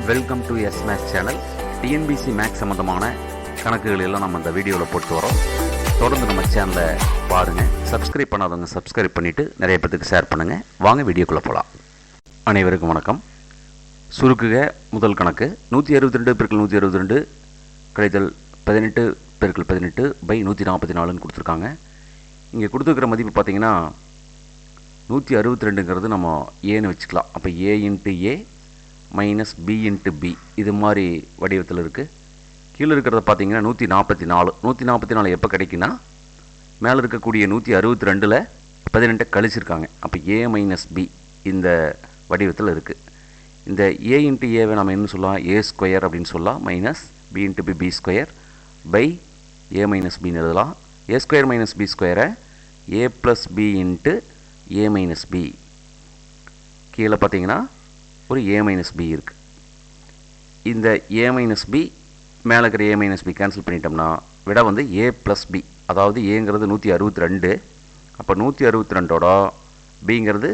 Welcome to S maths channel. TNPSC maths சம்மந்தமான கணக்குகள் எல்லாம் நம்ம இந்த வீடியோவில் போட்டு வரோம். தொடர்ந்து நம்ம சேனலை பாருங்கள். சப்ஸ்கிரைப் பண்ணாதவங்க சப்ஸ்கிரைப் பண்ணிவிட்டு நிறைய பேருக்கு ஷேர் பண்ணுங்கள். வாங்க வீடியோக்குள்ளே போகலாம். அனைவருக்கும் வணக்கம். சுருக்குக முதல் கணக்கு 162 பெருக்கல் 162 கழித்தல் 18 பெருக்கல் 18 பை 144ன்னு கொடுத்துருக்காங்க. இங்கே கொடுத்துருக்கிற மதிப்பு பார்த்திங்கன்னா 162ங்கிறது நம்ம ஏன்னு வச்சுக்கலாம். அப்போ A into A minus B into B இது மாதிரி வடிவத்தில் இருக்குது. கீழே இருக்கிறத பார்த்தீங்கன்னா 144 எப்போ கிடைக்குன்னா மேலே இருக்கக்கூடிய 162ல் 18 கழிச்சிருக்காங்க. அப்போ ஏ மைனஸ் பி இந்த வடிவத்தில் இருக்குது. இந்த ஏ இன்ட்டு ஏவை நம்ம என்ன சொல்லலாம், ஏ ஸ்கொயர் அப்படின்னு சொல்லலாம். Minus B into B square by A minus பின்னு எழுதலாம். ஏ ஸ்கொயர் மைனஸ் பி ஸ்கொயரை A plus B into A minus B. கீழே பார்த்தீங்கன்னா ஒரு ஏ மைனஸ் பி இருக்குது. இந்த ஏ மைனஸ் பி மேலே இருக்கிற ஏ மைனஸ் பி கேன்சல் பண்ணிட்டோம்னா விட வந்து ஏ ப்ளஸ் பி, அதாவது ஏங்கிறது 162. அப்போ 162ஓட பிங்கிறது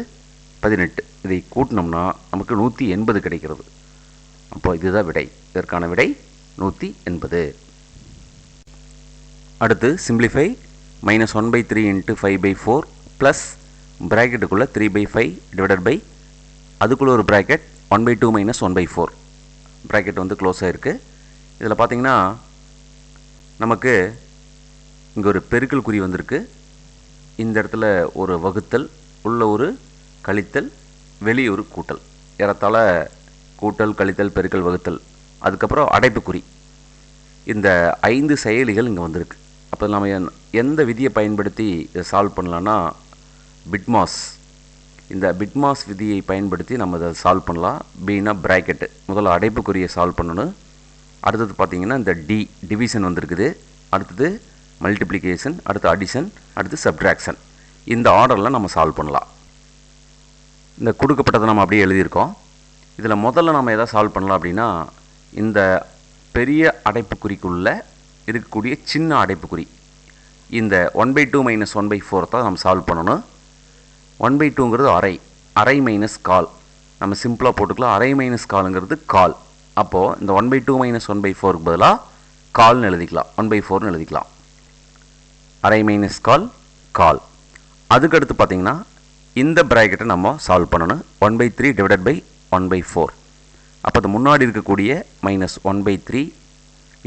18. இதை கூட்டினோம்னா நமக்கு 180 கிடைக்கிறது. அப்போ இதுதான் விடை. இதற்கான விடை 180. அடுத்து சிம்பிளிஃபை -1/3 × 5/4 ப்ளஸ் ப்ராக்கெட்டுக்குள்ளே 3/5 டிவைடட் பை அதுக்குள்ளே ஒரு ப்ராக்கெட் 1/2 - 1/4 ப்ராக்கெட் வந்து க்ளோஸ் ஆகிருக்கு. இதில் பார்த்திங்கன்னா நமக்கு இங்கே ஒரு பெருக்கல் குறி வந்திருக்கு. இந்த இடத்துல ஒரு வகுத்தல், உள்ள ஒரு கழித்தல், வெளியே ஒரு கூட்டல், ஏறத்தாழ கூட்டல் கழித்தல் பெருக்கல் வகுத்தல், அதுக்கப்புறம் அடைப்புக்குறி. இந்த 5 செயலிகள் இங்கே வந்திருக்கு. அப்போ நம்ம எந்த விதியை பயன்படுத்தி இதை சால்வ் பண்ணலான்னா பிட்மாஸ், இந்த பிட்மாஸ் விதியை பயன்படுத்தி நம்ம இதை சால்வ் பண்ணலாம். பின்னா ப்ராக்கெட்டு, முதல்ல அடைப்புக்குறியை சால்வ் பண்ணணும். அடுத்தது பார்த்திங்கன்னா இந்த டிவிஷன் வந்திருக்குது. அடுத்தது மல்டிப்ளிகேஷன், அடுத்து அடிஷன், அடுத்து சப்ட்ராக்ஷன். இந்த ஆர்டரில் நம்ம சால்வ் பண்ணலாம். இந்த கொடுக்கப்பட்டதை நம்ம அப்படியே எழுதியிருக்கோம். இதில் முதல்ல நம்ம எதை சால்வ் பண்ணலாம் அப்படின்னா இந்த பெரிய அடைப்புக்குறிக்குள்ளே இருக்கக்கூடிய சின்ன அடைப்புக்குறி, இந்த 1/2 - 1/4 தான் நம்ம சால்வ் பண்ணணும். 1/2ங்கிறது அரை மைனஸ் கால். நம்ம சிம்பிளாக போட்டுக்கலாம். அரை மைனஸ் காலுங்கிறது கால். அப்போது இந்த 1/2 - 1/4க்கு பதிலாக கால்னு எழுதிக்கலாம், 1/4ன்னு எழுதிக்கலாம். அரை மைனஸ் கால். அதுக்கடுத்து பார்த்திங்கன்னா இந்த ப்ராக்கெட்டை நம்ம சால்வ் பண்ணணும். 1/3 டிவைடட் பை 1/4. அப்போ அது முன்னாடி இருக்கக்கூடிய -1/3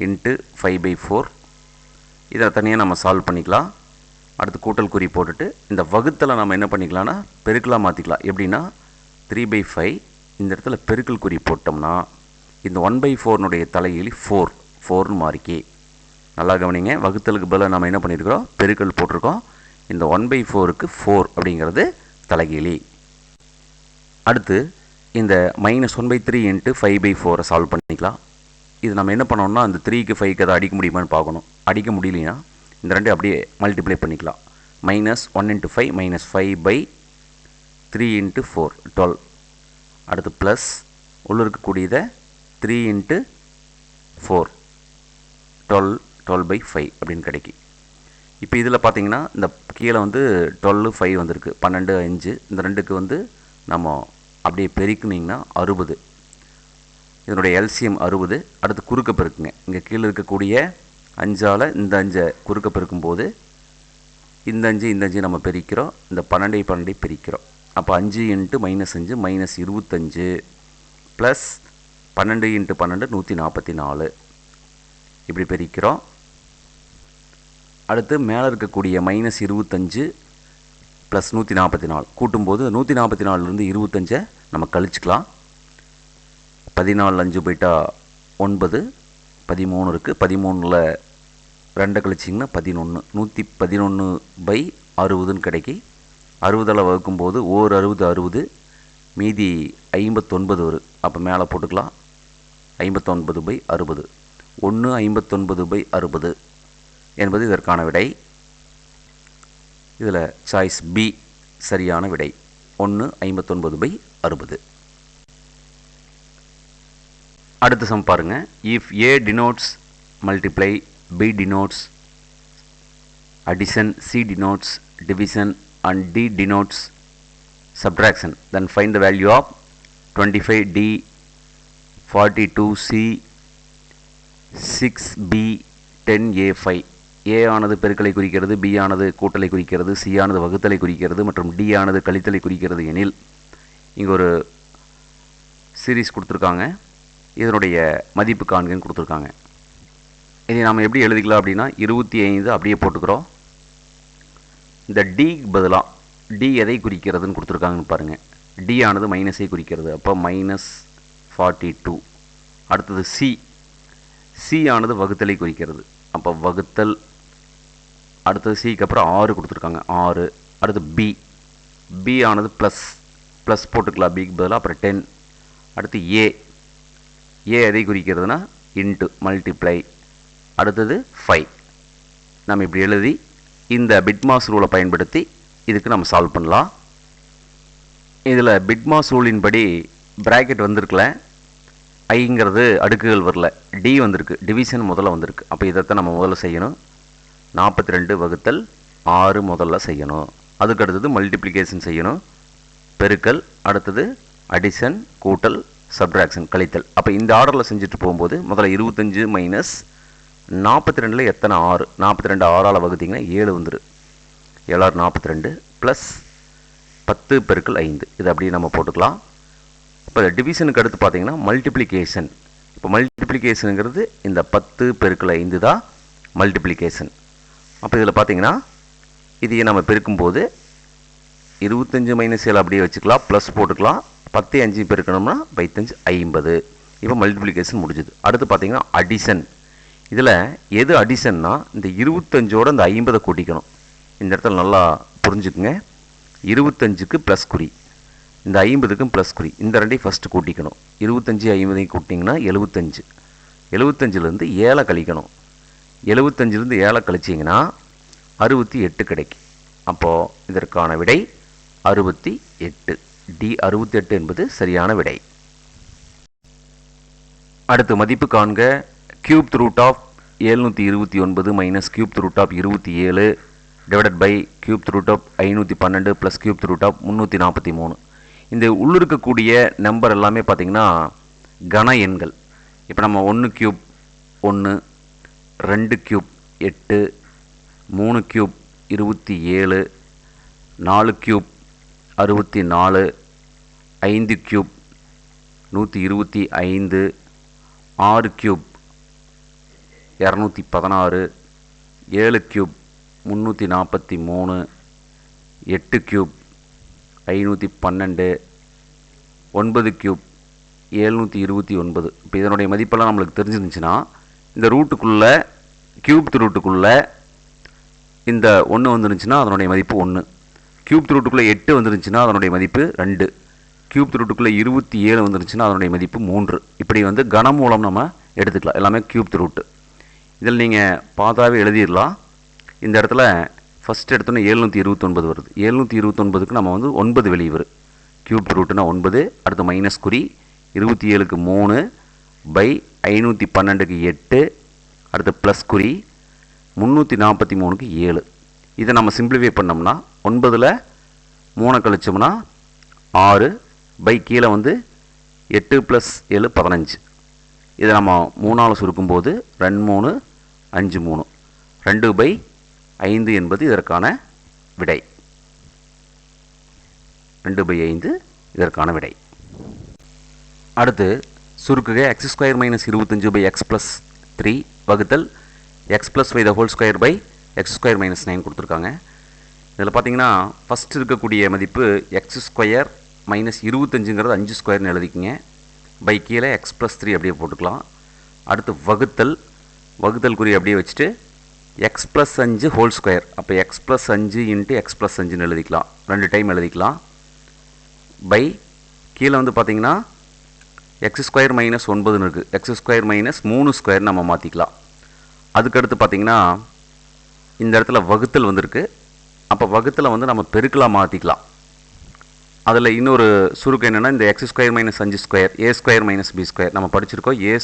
× 5/4 இதை தனியாக நம்ம சால்வ் பண்ணிக்கலாம். அடுத்து கூட்டல் குறி போட்டுட்டு இந்த வகுத்தலை நம்ம என்ன பண்ணிக்கலாம்னா பெருக்கலாக மாற்றிக்கலாம். எப்படின்னா 3/5 இந்த இடத்துல பெருக்கல் குறி போட்டோம்னா இந்த 1/4னுடைய தலைகீழி 4ன்னு மாறிக்கி. நல்லா கவனிங்க. வகுத்தலுக்கு பதிலாக நம்ம என்ன பண்ணியிருக்கிறோம், பெருக்கல் போட்டிருக்கோம். இந்த 1/4க்கு 4 அப்படிங்கிறது தலைகீழி. அடுத்து இந்த -1/3 × 5/4 சால்வ் பண்ணிக்கலாம். இது நம்ம என்ன பண்ணோம்னா அந்த 3க்கு 5க்கு அதை அடிக்க முடியுமான்னு பார்க்கணும். அடிக்க முடியலைன்னா இந்த ரெண்டு அப்படியே மல்டிப்ளை பண்ணிக்கலாம். -1 × 5 -5/3 × 4 12. அடுத்து ப்ளஸ் உள்ள இருக்கக்கூடியதை 3 × 4 12/5 அப்படின்னு கிடைக்கும். இப்போ இதில் பார்த்தீங்கன்னா இந்த கீழே வந்து 12 5 வந்திருக்கு, 12 5. இந்த ரெண்டுக்கு வந்து நம்ம அப்படியே பெருக்குனிங்கன்னா 60. இதனுடைய எல்சிஎம் 60. அடுத்து குறுக்க பெருக்குங்க. இங்கே கீழே இருக்கக்கூடிய 5ஆல் இந்த 5 குறுக்க பெருக்கும்போது இந்த 5 நம்ம பெருக்கிறோம். இந்த 12 பெருக்கிறோம். அப்போ 5 × -5 -25 ப்ளஸ் 12 × 12 144 இப்படி பெருக்கிறோம். அடுத்து மேலே இருக்கக்கூடிய -25 ப்ளஸ் 144 கூட்டும்போது 144லேருந்து 25 நம்ம கழிச்சிக்கலாம். 14 5 போயிட்டா 9, 13 இருக்குது. 13ல் 2 கழிச்சிங்கன்னா 11. 111/60ன்னு கிடைக்கி. 60ஆல் வகுக்கும்போது 60 மீதி 59 வரும். அப்போ மேலே போட்டுக்கலாம் 59/60. 1 59/60 என்பது இதற்கான விடை. இதில் சாய்ஸ் பி சரியான விடை. 1 59/60. அடுத்த சம் பாருங்கள். If A denotes multiply, B denotes addition, C denotes division and D denotes subtraction, then find the value of 25D 42C 6B 10A5. A ஆனது பெருக்கலை குறிக்கிறது, B ஆனது கூட்டலை குறிக்கிறது, C ஆனது வகுத்தலை குறிக்கிறது மற்றும் D ஆனது கழித்தலை குறிக்கிறது எனில் இங்கே ஒரு சீரீஸ் கொடுத்துருக்காங்க. இதனுடைய மதிப்பு காண்கன்னு கொடுத்துருக்காங்க. இதை நாம் எப்படி எழுதிக்கலாம் அப்படின்னா 25 அப்படியே போட்டுக்கிறோம். இந்த டிக்கு பதிலாக டி எதை குறிக்கிறதுன்னு கொடுத்துருக்காங்கன்னு பாருங்கள். டி ஆனது மைனஸை குறிக்கிறது, அப்போ -42. அடுத்தது சி ஆனது வகுத்தலை குறிக்கிறது, அப்போ வகுத்தல். அடுத்தது சிக்கு அப்புறம் 6 கொடுத்துருக்காங்க, 6. அடுத்து பி ஆனது ப்ளஸ் போட்டுக்கலாம் பிக்கு பதிலாக, அப்புறம் 10. அடுத்து ஏ எதை குறிக்கிறதுனா இன்ட்டு மல்டிப்ளை. அடுத்தது 5. நம்ம இப்படி எழுதி இந்த பிட்மாஸ் ரூலை பயன்படுத்தி இதுக்கு நம்ம சால்வ் பண்ணலாம். இதில் பிட்மாஸ் ரூலின் படி ப்ராக்கெட் வந்திருக்கல, ஐங்கிறது அடுக்குகள் வரல, டி வந்திருக்கு, டிவிஷன் முதல்ல வந்திருக்கு. அப்போ இதைத்தான் நம்ம முதல்ல செய்யணும். 42 வகுத்தல் 6 முதல்ல செய்யணும். அதுக்கு அடுத்தது மல்டிப்ளிகேஷன் செய்யணும், பெருக்கல். அடுத்தது அடிஷன், கூட்டல், சப்ட்ராக்ஷன், கழித்தல். அப்போ இந்த ஆர்டரில் செஞ்சுட்டு போகும்போது முதல்ல 25 மைனஸ் 42 எத்தனை 6, 42 6ஆல் வகுத்திங்கன்னா 7 வந்துடும். 7 42 ப்ளஸ் 10 பெருக்கல் 5, இது அப்படியே நம்ம போட்டுக்கலாம். இப்போ டிவிஷனுக்கு அடுத்து பார்த்தீங்கன்னா மல்டிப்ளிகேஷன். இப்போ மல்டிப்ளிகேஷனுங்கிறது இந்த 10 பெருக்கல் 5 தான் மல்டிப்ளிகேஷன். அப்போ இதில் பார்த்தீங்கன்னா இதையே நம்ம பெருக்கும்போது 25 மைனஸ் 7 அப்படியே வச்சுக்கலாம், ப்ளஸ் போட்டுக்கலாம். 10 5 பெருக்கணும்னா 5 50. இப்போ மல்டிப்ளிகேஷன் முடிஞ்சுது. அடுத்து பார்த்தீங்கன்னா அடிஷன். இதில் எது அடிஷன்னா இந்த 25ஓட இந்த 50 கூட்டிக்கணும். இந்த இடத்துல நல்லா புரிஞ்சுக்குங்க. 25க்கு ப்ளஸ் குறி, இந்த 50க்கும் ப்ளஸ் குறி, இந்த ரெண்டையும் ஃபஸ்ட்டு கூட்டிக்கணும். 25 50 கூட்டிங்கன்னா 75. 75லேருந்து 7 கழிக்கணும். 75லேருந்து 7 கழிச்சிங்கன்னா 68 கிடைக்கும். அப்போது இதற்கான விடை 68. டி 68 என்பது சரியான விடை. அடுத்து மதிப்பு காண்க. Cubed root of 729 minus cubed root of 27 divided by cubed root of 512 plus cubed root of 343. இந்த உள்ளிருக்கக்கூடிய நம்பர் எல்லாமே பார்த்திங்கன்னா கன எண்கள். இப்போ நம்ம 1 cube 1, 2 cube 8, 3 cube 27, 4 cube 64, 5 cube 125, 6 cube 216, 7 cube 343, 8 cube 512, 9 cube 729. இப்போ இதனுடைய மதிப்பெல்லாம் நம்மளுக்கு தெரிஞ்சிருந்துச்சுன்னா இந்த ரூட்டுக்குள்ளே கியூப்த் ரூட்டுக்குள்ளே இந்த 1 வந்துருந்துச்சுன்னா அதனுடைய மதிப்பு 1. கியூப்த் ரூட்டுக்குள்ளே 8 வந்துருந்துச்சுன்னா அதனுடைய மதிப்பு 2. கியூப்த் ரூட்டுக்குள்ளே 27 வந்துருந்துச்சுன்னா அதனுடைய மதிப்பு 3. இப்படி வந்து கனம் மூலம் நம்ம எடுத்துக்கலாம். எல்லாமே கியூப்த் ரூட்டு. இதில் நீங்கள் பார்த்தாவே எழுதிடலாம். இந்த இடத்துல ஃபஸ்ட் எடுத்தோன்னே 729 வருது. 729க்கு நம்ம வந்து 9 வெளியே வரும். கியூப்த் ரூட்டுனா 9, அடுத்து மைனஸ் குறி, 27க்கு 3 பை 512க்கு 8, அடுத்து ப்ளஸ் குறி, 343க்கு 7. இதை நம்ம சிம்பிளிஃபை பண்ணோம்னா 9ல் 3 கழிச்சோம்னா 6 பை கீழே வந்து 8 + 7 15. இதை நம்ம 3ஆல் சுருக்கும்போது 2 3 5 3, 2/5 என்பது இதற்கான விடை. 2/5 இதற்கான விடை. அடுத்து சுருக்குக x² - 25/x + 3 வகுத்தல் x + y² x² - 9 கொடுத்துருக்காங்க. இதில் பார்த்தீங்கன்னா ஃபஸ்ட் இருக்கக்கூடிய மதிப்பு x² - 25ங்கிறது 5² எழுதிக்கிங்க. பை கீழே x + 3 அப்படியே போட்டுக்கலாம். அடுத்து வகுத்தல் குறி அப்படியே வச்சுட்டு x + 5 அப்போ x + 5 × x + 5 எழுதிக்கலாம். 2 டைம் எழுதிக்கலாம். பை கீழே வந்து பார்த்தீங்கன்னா x² - 9 இருக்குது. x² - 3² நம்ம மாற்றிக்கலாம். அதுக்கடுத்து பார்த்தீங்கன்னா இந்த இடத்துல வகுத்தல் வந்திருக்கு. அப்போ வகுத்தலை வந்து நம்ம பெருக்கலாக மாற்றிக்கலாம். அதில் இன்னொரு சுருக்கு என்னென்னா இந்த x² - 5² a² - b² நம்ம படிச்சிருக்கோம். a²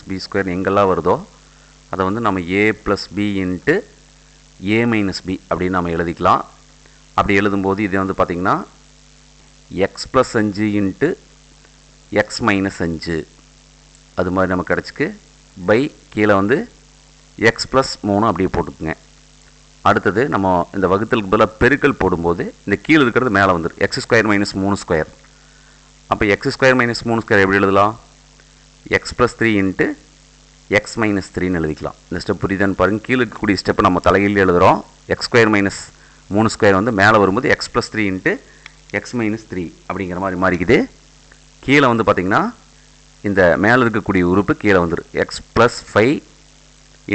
- b² எங்கெல்லாம் வருதோ அதை வந்து நம்ம a + b × a - b அப்படின்னு நம்ம எழுதிக்கலாம். அப்படி எழுதும்போது இது வந்து பார்த்திங்கன்னா x + 5 × x - 5 அது மாதிரி நமக்கு கிடச்சிக்கு. பை கீழே வந்து எக்ஸ் ப்ளஸ் 3 அப்படியே போட்டுக்குங்க. அடுத்தது நம்ம இந்த வகுத்தலுக்கு பதிலாக பெருக்கல் போடும்போது இந்த கீழே இருக்கிறது மேலே வந்துடும். X square minus 3 square. அப்போ எக்ஸ் ஸ்கொயர் மைனஸ் 3 ஸ்கொயர் எப்படி எழுதலாம்? X plus 3 into x minus 3ன்னு எழுதிக்கலாம். இந்த ஸ்டெப் புரியுதான்னு பாருங்கள். கீழே இருக்கக்கூடிய ஸ்டெப்பை நம்ம தலைகீழ் எழுதுகிறோம். எக்ஸ் ஸ்கொயர் மைனஸ் 3 ஸ்கொயர் வந்து மேலே வரும்போது X plus 3 into x minus 3 அப்படிங்கிற மாதிரி மாறிக்குது. கீழே வந்து பார்த்திங்கன்னா இந்த மேலே இருக்கக்கூடிய உறுப்பு கீழே வந்துடும். X plus 5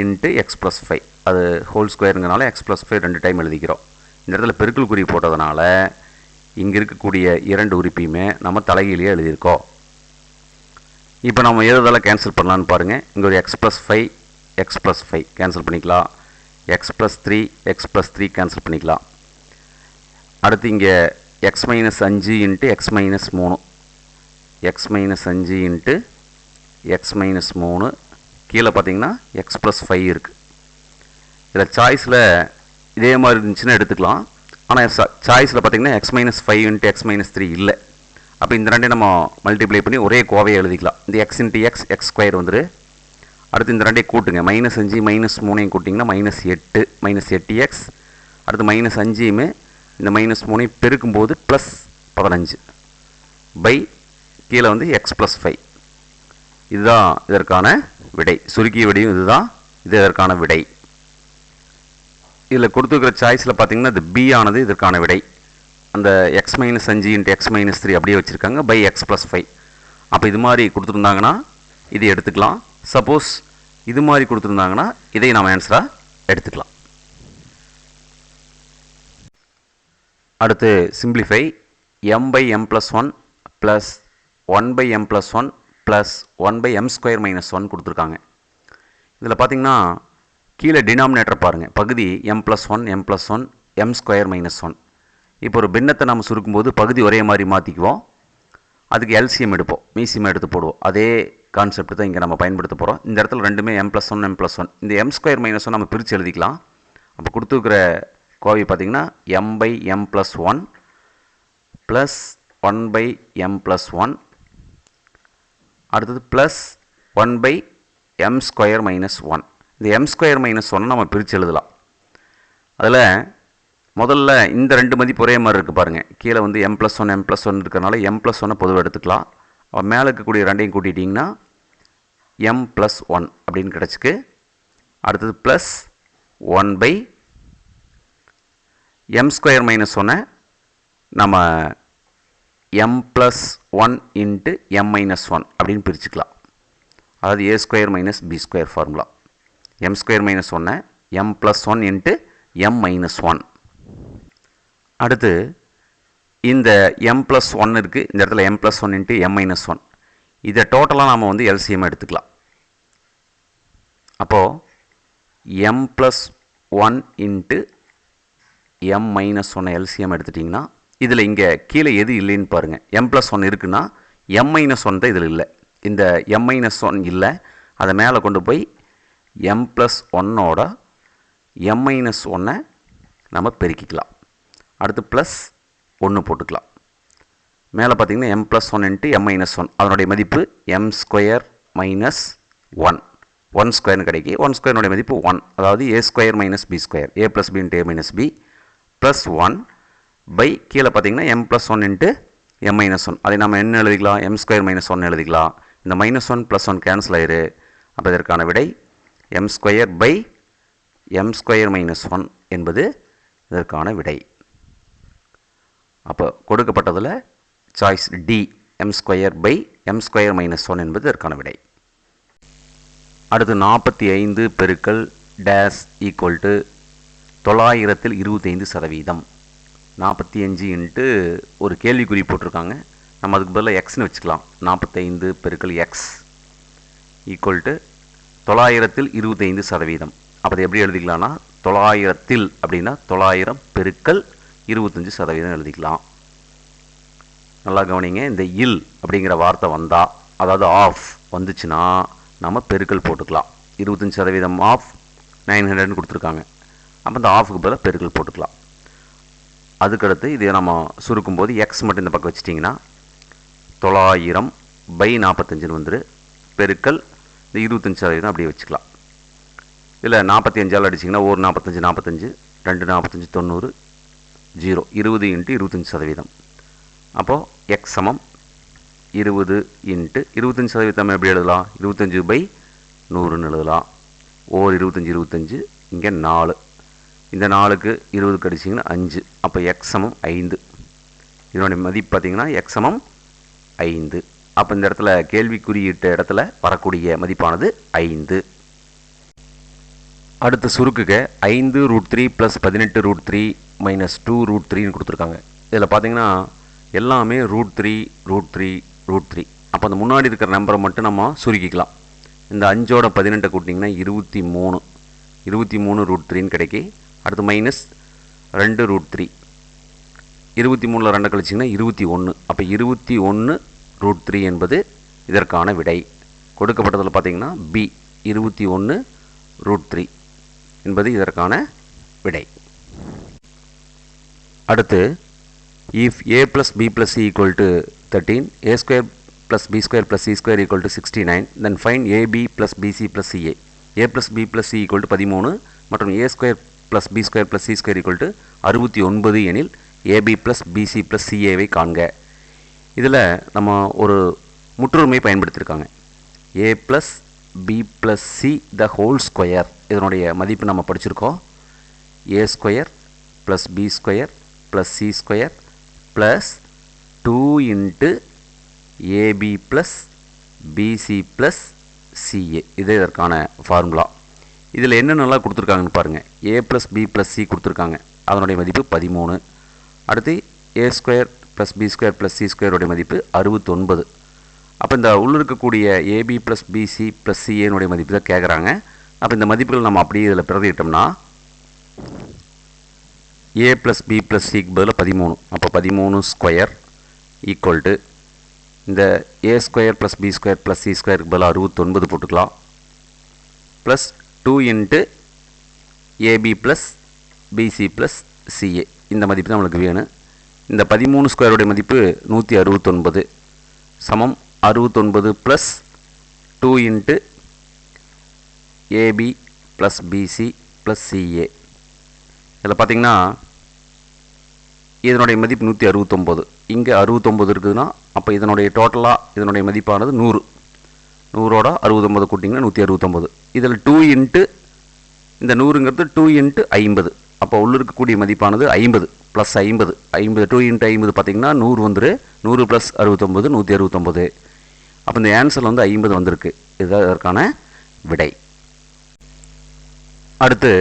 into X plus 5 அது ஹோல் ஸ்கொயருங்கிறனால எக்ஸ் ப்ளஸ் 5 2 டைம் எழுதிக்கிறோம். இந்த இடத்துல பெருக்கல் குறி போட்டதுனால இங்கே இருக்கக்கூடிய 2 உறுப்பையுமே நம்ம தலைகீழியே எழுதியிருக்கோம். இப்போ நம்ம எதெல்லாம் கேன்சல் பண்ணலான்னு பாருங்கள். இங்கே ஒரு x plus 5 x plus 5 cancel பண்ணிக்கலாம். X plus 3 x plus 3 cancel பண்ணிக்கலாம். அடுத்து இங்கே x minus 5 into x minus 3 x minus 5 into x minus 3 கீழே பார்த்தீங்கன்னா எக்ஸ் ப்ளஸ் 5 இருக்குது. இதில் சாய்ஸில் இதே மாதிரி இருந்துச்சுன்னா எடுத்துக்கலாம். ஆனால் சாய்ஸில் பார்த்தீங்கன்னா X minus 5 into x minus 3 இல்லை. அப்போ இந்த ரெண்டையும் நம்ம மல்டிப்ளை பண்ணி ஒரே கோவையை எழுதிக்கலாம். இந்த x into x x square வந்துரு. அடுத்து இந்த ரெண்டையும் கூட்டுங்க. மைனஸ் 5 மைனஸ் 3 கூட்டிங்கன்னா மைனஸ் 8 மைனஸ் 8 எக்ஸ். அடுத்து மைனஸ் 5 இந்த மைனஸ் 3 பெருக்கும்போது ப்ளஸ் 15 பை கீழே வந்து எக்ஸ் ப்ளஸ் 5. இதுதான் இதற்கான விடை. சுருக்கிய விடையும் இதுதான். இது இதற்கான விடை. இதில் கொடுத்துருக்கிற சாய்ஸில் பார்த்தீங்கன்னா இது பி ஆனது இதற்கான விடை. அந்த X minus 5 into x minus 3 அப்படியே வச்சுருக்காங்க பை எக்ஸ் ப்ளஸ் 5. அப்போ இது மாதிரி கொடுத்துருந்தாங்கன்னா இதை எடுத்துக்கலாம். சப்போஸ் இது மாதிரி கொடுத்துருந்தாங்கன்னா இதை நாம் ஆன்சராக எடுத்துக்கலாம். அடுத்து simplify. M by m plus 1 plus 1 by m plus 1 plus 1 by m square minus 1 கொடுத்துருக்காங்க. இதில் பார்த்தீங்கன்னா கீழே டினாமினேட்டர் பாருங்கள். பகுதி m plus 1 m plus 1 m square minus 1. இப்போ ஒரு பின்னத்தை நம்ம சுருக்கும்போது பகுதி ஒரே மாதிரி மாற்றிக்குவோம். அதுக்கு எல்சிஎம் எடுப்போம், மீசியம் எடுத்து போடுவோம். அதே கான்செப்ட் தான் இங்கே நம்ம பயன்படுத்த போகிறோம். இந்த இடத்துல ரெண்டுமே எம் ப்ளஸ் 1 எம் ப்ளஸ் 1. இந்த எம் ஸ்கொயர் மைனஸ் 1 நம்ம பிரித்து எழுதிக்கலாம். அப்போ கொடுத்துருக்கிற கோவை பார்த்திங்கன்னா m by m plus 1 plus 1 by m plus 1 அடுத்தது plus 1 by m square minus 1. இந்த எம் ஸ்கொயர் மைனஸ் 1 நம்ம பிரித்து எழுதலாம். அதில் முதல்ல இந்த ரெண்டு மதிப்பு ஒரே மாதிரி இருக்குது பாருங்கள். கீழே வந்து எம் ப்ளஸ் 1 எம் ப்ளஸ் 1 இருக்கிறனால எம் ப்ளஸ் 1 பொதுவாக எடுத்துக்கலாம். அப்போ மேலே இருக்கக்கூடிய ரெண்டையும் கூட்டிட்டிங்கன்னா எம் ப்ளஸ் 1 அப்படின்னு கிடச்சிக்கு. அடுத்தது plus 1 by m square minus 1 நம்ம m plus 1 into m minus 1 அப்படின்னு பிரிச்சுக்கலாம். அதாவது a square minus b square formula. M square minus 1 m plus 1 into m minus 1. அடுத்து இந்த எம் ப்ளஸ் 1 இருக்குது. இந்த இடத்துல m plus 1 into m minus 1. இதை டோட்டலாக நாம் வந்து எல்சிஎம் எடுத்துக்கலாம். அப்போது m plus 1 into m minus 1 LCM எடுத்துட்டிங்கன்னா இதில் இங்கே கீழே எது இல்லைன்னு பாருங்கள். எம் ப்ளஸ் 1 இருக்குன்னா எம் மைனஸ் 1 தான் இதில் இல்லை. இந்த எம் மைனஸ் 1 இல்லை. அதை மேலே கொண்டு போய் எம் ப்ளஸ் 1ஓட எம் மைனஸ் 1 நம்ம பெருக்கிக்கலாம். அடுத்து ப்ளஸ் 1 போட்டுக்கலாம். மேலே பார்த்திங்கன்னா m plus 1 into m minus 1 அதனுடைய மதிப்பு எம் ஸ்கொயர் மைனஸ் 1 1 ஸ்கொயர்னு கிடைக்கி. 1 ஸ்கொயருடைய மதிப்பு 1. அதாவது a square minus b square a plus B into A minus b plus 1 by கீழே பார்த்திங்கன்னா m plus 1 into m minus 1. அதை நம்ம என்ன எழுதிக்கலாம்? எம் ஸ்கொயர் மைனஸ் 1 எழுதிக்கலாம். இந்த மைனஸ் 1 ப்ளஸ் 1 கேன்சல் ஆயிரு. அப்போ இதற்கான விடை m square by m square minus 1 என்பது இதற்கான விடை. அப்போ கொடுக்கப்பட்டதில் choice D m square by m square minus 1 என்பது இதற்கான விடை. அடுத்து 45 பெருக்கல் டேஸ் ஈக்குவல் டு 925%. 45 இன்ட்டு ஒரு கேள்விக்குறி போட்டிருக்காங்க. நம்ம அதுக்கு பதிலாக எக்ஸ்னு வச்சுக்கலாம். 45 பெருக்கல் எக்ஸ் ஈக்குவல் டு 925%. அப்போ அதை எப்படி எழுதிக்கலாம்னா 900 அப்படின்னா 900 பெருக்கல் 25% எழுதிக்கலாம். நல்லா கவனிங்க. இந்த இல் அப்படிங்கிற வார்த்தை வந்தால், அதாவது ஆஃப் வந்துச்சுன்னா நம்ம பெருக்கல் போட்டுக்கலாம். 25% ஆஃப் 900 கொடுத்துருக்காங்க. அப்போ இந்த ஆஃபுக்கு பதிலாக பெருக்கல் போட்டுக்கலாம். அதுக்கடுத்து இதை நம்ம சுருக்கும்போது எக்ஸ் மட்டும் இந்த பக்கம் வச்சிட்டிங்கன்னா 900 பை 45 வந்துரு பெருக்கல் இந்த 25% அப்படியே வச்சுக்கலாம். இதில் 45ஆல் அடிச்சிங்கன்னா ஒரு 45 45, 2 45 90, 0 20 × 25%. அப்போது எக்ஸ் சமம் 20 × 25% எப்படி எழுதலாம்? 25/100ன்னு எழுதலாம். ஓர் 25 25, இங்கே 4, இந்த 4க்கு 20 அடிச்சிங்கன்னா 5. அப்போ எக்ஸ் சமம் 5. இதனுடைய மதிப்பு பார்த்திங்கன்னா எக்ஸ் சமம் 5. அப்போ இந்த இடத்துல கேள்விக்குறியிட்ட இடத்துல வரக்கூடிய மதிப்பானது 5. அடுத்து சுருக்குக 5√3 + 18√3 - 2√3ன்னு கொடுத்துருக்காங்க. இதில் பார்த்தீங்கன்னா எல்லாமே √3 √3 √3. அப்போ அந்த முன்னாடி இருக்கிற நம்பரை மட்டும் நம்ம சுருக்கிக்கலாம். இந்த 5ஓட 18 கூட்டிங்கன்னா 23, 23√3ன்னு கிடைக்கி. அடுத்து -2√3, 23ல் 2 கழிச்சிங்கன்னா 21. அப்போ 21√3 என்பது இதற்கான விடை. கொடுக்கப்பட்டதில் பார்த்தீங்கன்னா பி 21√3 என்பது இதற்கான விடை. அடுத்து if a plus b plus c equal to 13, a square plus b square plus c square equal to 69, then find ab plus bc plus ca. a plus b plus c equal to 13 மற்றும் a square plus b square plus c square equal to 69 எனில் ab plus bc plus caவை காண்க. இதில் நம்ம ஒரு முற்றுரிமை பயன்படுத்தியிருக்காங்க. a plus b plus c the whole square. இதனுடைய மதிப்பு நம்ம படிச்சிருக்கோம். a square plus b square plus c square plus 2 × ab plus bc plus ca. இது இதற்கான ஃபார்முலா. இதில் என்னென்னலாம் கொடுத்துருக்காங்கன்னு பாருங்கள். a plus b plus c கொடுத்துருக்காங்க, அதனுடைய மதிப்பு 13. அடுத்து a square plus b square plus c square மதிப்பு 69. அப்போ இந்த உள்ள இருக்கக்கூடிய ab plus bc plus ca மதிப்பு தான் கேட்குறாங்க. அப்போ இந்த மதிப்புகள் நம்ம அப்படியே இதில் பிரதிட்டோம்னா a plus b plus c பதில் 13. அப்போ 13 ஸ்கொயர் ஈக்குவல் டு இந்த a square plus b square plus c ஸ்கொயருக்கு பதில் 69 போட்டுக்கலாம். Plus 2 × ab plus bc plus ca. இந்த மதிப்பு தான் நம்மளுக்கு வேணும். இந்த 13 ஸ்கொயருடைய மதிப்பு 169 சமம் 69 plus 2 × ab plus bc plus ca. இதில் பார்த்திங்கன்னா இதனுடைய மதிப்பு 169, இங்கே 69 இருக்குதுன்னா அப்போ இதனுடைய டோட்டலாக இதனுடைய மதிப்பானது 100. 100ஓட 69 கூட்டிங்கன்னா 169. இதில் 2 இந்த 100ங்கிறது 2 × 50. அப்போ உள்ள இருக்கக்கூடிய மதிப்பானது 50 + 50. 2 × 50 பார்த்திங்கன்னா 100 வந்துரு. 100 + 69 169. அப்போ இந்த ஆன்சரில் வந்து 50 வந்திருக்கு. இதுதான் இதற்கான விடை. அடுத்து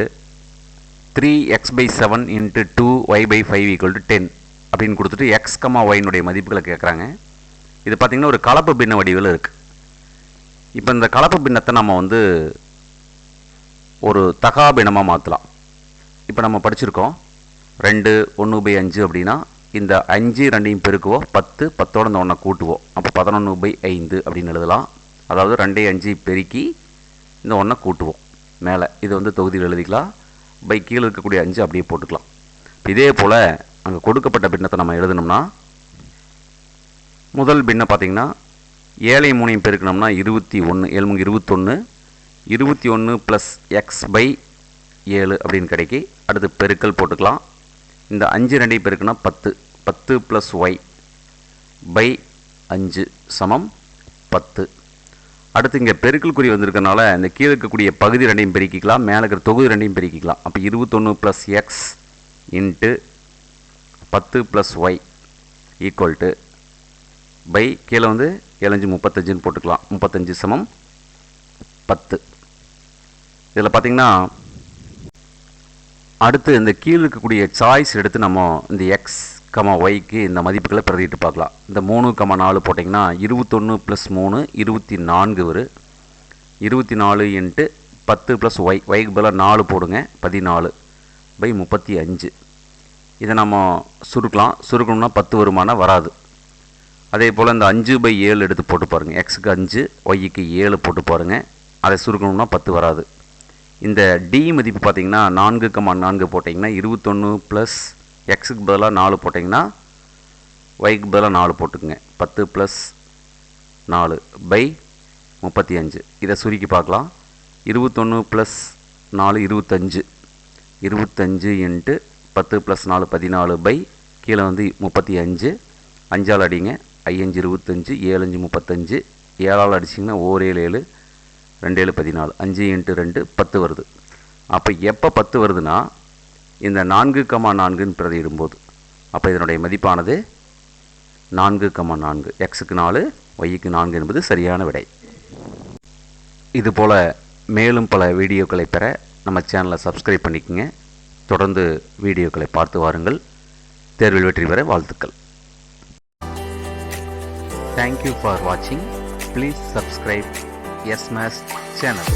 3x/7 × 2y/5 = 10 அப்படின்னு கொடுத்துட்டு x, y மதிப்புகளை கேட்குறாங்க. இது பார்த்திங்கன்னா ஒரு கலப்பு பின்ன வடிவில் இருக்குது. இப்போ இந்த கலப்பு பின்னத்தை நம்ம வந்து ஒரு தகா பின்னமாக மாற்றலாம். இப்போ நம்ம படிச்சிருக்கோம் 2 1/5 அப்படின்னா இந்த 5 2ஐயும் பெருக்குவோம், 10 10ஓட இந்த 1 கூட்டுவோம். அப்போ 11/5 அப்படின்னு எழுதலாம். அதாவது 2 5 பெருக்கி இந்த 1 கூட்டுவோம். மேலே இது வந்து தொகுதியில் எழுதிக்கலாம். பை கீழே இருக்கக்கூடிய 5 அப்படியே போட்டுக்கலாம். இதே போல் அங்கே கொடுக்கப்பட்ட பின்னத்தை நம்ம எழுதணும்னா முதல் பின்னம் பார்த்திங்கன்னா 7 3 பெருக்கணும்னா 21, 7 21, 21 + x/7 அப்படின்னு கிடைக்கி. அடுத்து பெருக்கல் போட்டுக்கலாம். இந்த 5 2 பெருக்குனா 10, 10 + y/5 சமம் 10. அடுத்து இங்கே பெருக்கல் குறி வந்திருக்கனால இந்த கீழே இருக்கக்கூடிய பகுதி 2ஐயும் பெருக்கிக்கலாம், மேலே இருக்கிற தொகுதி 2ஐயும் பெருக்கிக்கலாம். அப்போ 21 + x × 10 + y equal to by கீழே வந்து 7 5 35ன்னு போட்டுக்கலாம். 35 சமம் 10. இதில் பார்த்திங்கன்னா அடுத்து இந்த கீழே இருக்கக்கூடிய சாய்ஸ் எடுத்து நம்ம இந்த x, yக்கு இந்த மதிப்புகளை பிரதிட்டு பார்க்கலாம். இந்த 3, 4 போட்டிங்கன்னா 21 + 3 24 வரும். 24 × 10 + y, yக்கு பதிலாக 4 போடுங்க, 14/35. இதை நம்ம சுருக்கலாம். சுருக்கணும்னா 10 வருமானம் வராது. அதே போல் இந்த 5/7 எடுத்து போட்டு பாருங்கள். எக்ஸுக்கு 5, ஒய்க்கு 7 போட்டு பாருங்கள். அதை சுருக்கணும்னா 10 வராது. இந்த டி மதிப்பு பார்த்திங்கன்னா 4, 4 போட்டிங்கன்னா 21 ப்ளஸ் எக்ஸுக்கு பதிலாக 4 போட்டிங்கன்னா ஒய்க்கு பதிலாக 4 போட்டுக்குங்க. 10 + 4/35 35. இதை சுருக்கி பார்க்கலாம். 21 ப்ளஸ் 4 25. 25 இன்ட்டு 10 ப்ளஸ் 4 14 பை கீழே வந்து 35. 5ஆல் அடிங்க. 5 25, 7 5 35. 7ஆல் அடிச்சிங்கன்னா 1 7 7, 2 7 14. 5 இன்ட்டு 2 10 வருது. அப்போ எப்போ 10 வருதுன்னா இந்த 4,4ன்னு பிரதியிடும்போது. அப்போ இதனுடைய மதிப்பானது 4,4. எக்ஸுக்கு 4, ஒய்க்கு 4 என்பது சரியான விடை. இதுபோல் மேலும் பல வீடியோக்களை பெற நம்ம சேனலை சப்ஸ்கிரைப் பண்ணிக்கோங்க. தொடர்ந்து வீடியோக்களை பார்த்து வாருங்கள். தேர்வில் வெற்றி பெற வாழ்த்துக்கள். தேங்க்யூ ஃபார் வாட்சிங். Please subscribe S Maths channel.